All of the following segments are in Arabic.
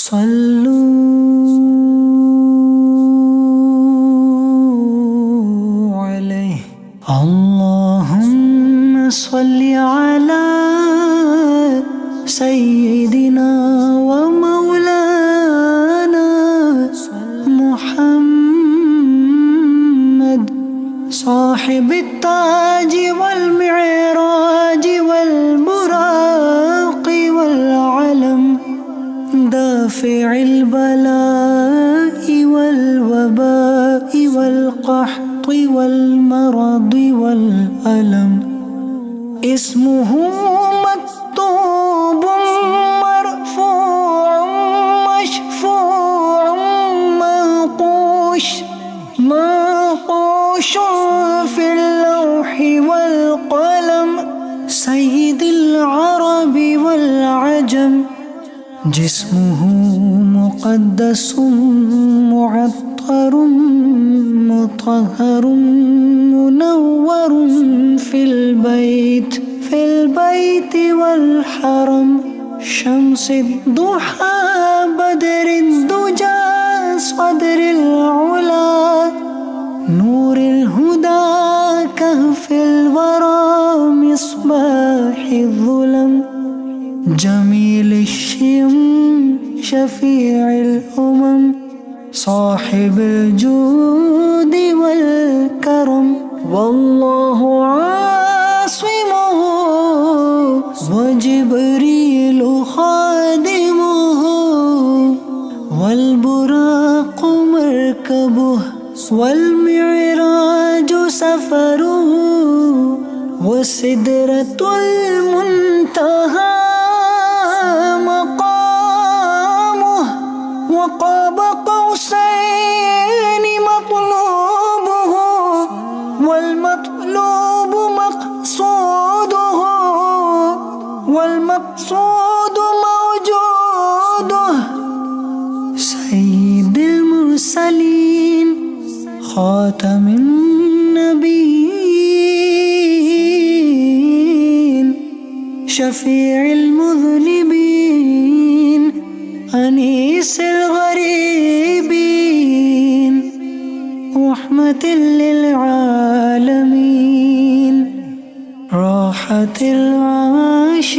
صلوا عليه. اللهم صل على سيدنا ومولانا محمد صاحب التاج والمعراج والبراق والعلم، دافع البلاء والوباء والقحط والمرض والألم. اسمه مكتوب مرفوع مشفوع منقوش في اللوح والقلم، سيد العرب والعجم. جسمه مقدس معطر مطهر منور في البيت والحرم، شمس الضحى بدر الدجى صدر العلا، نور الهدى كهف الورى مصباح الظلم، جميل الشيم شفيع الأمم، صاحب الجود والكرم. والله عاصمه وجبريل خادمه، والبراق مركبه والمعراج سفره، وسدرة المنتهى مقامه، وقاب قوسين مطلوبه، والمطلوب مقصوده، والمقصود موجوده. سيد المرسلين خاتم النبيين، شفيع المذنبين، أنيس الغريبين، رحمة للعالمين، راحة العاشقين،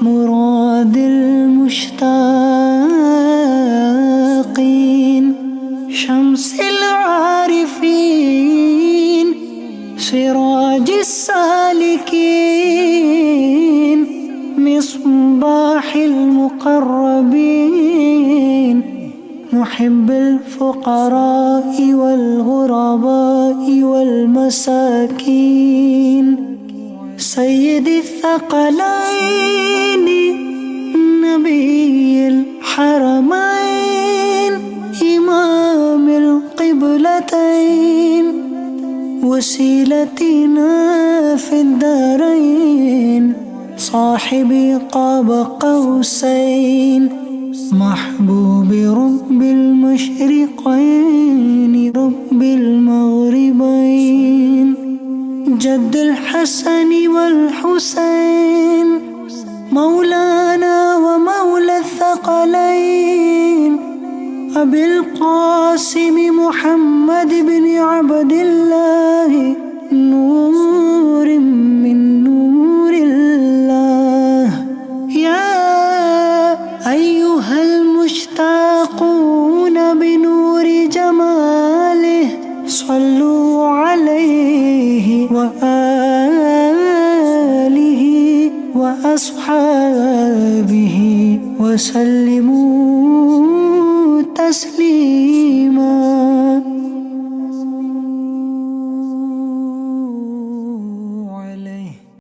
مراد المشتاقين، شمس العارفين، سراج السالكين، مصباح المقربين، محب الفقراء والغرباء والمساكين، سيد الثقلين، نبي الحرمين، إمام القبلتين، وسيلتنا في الدارين، صاحب قاب قوسين، محبوب رب المشرقين رب المغربين، جد الحسن والحسين، مولانا ومولى الثقلين، أبي القاسم محمد بن عبد الله، نور من نور الله. يا أيها المشتاقون بنور جماله، صلوا عليه وآله وأصحابه وسلموا تسليما.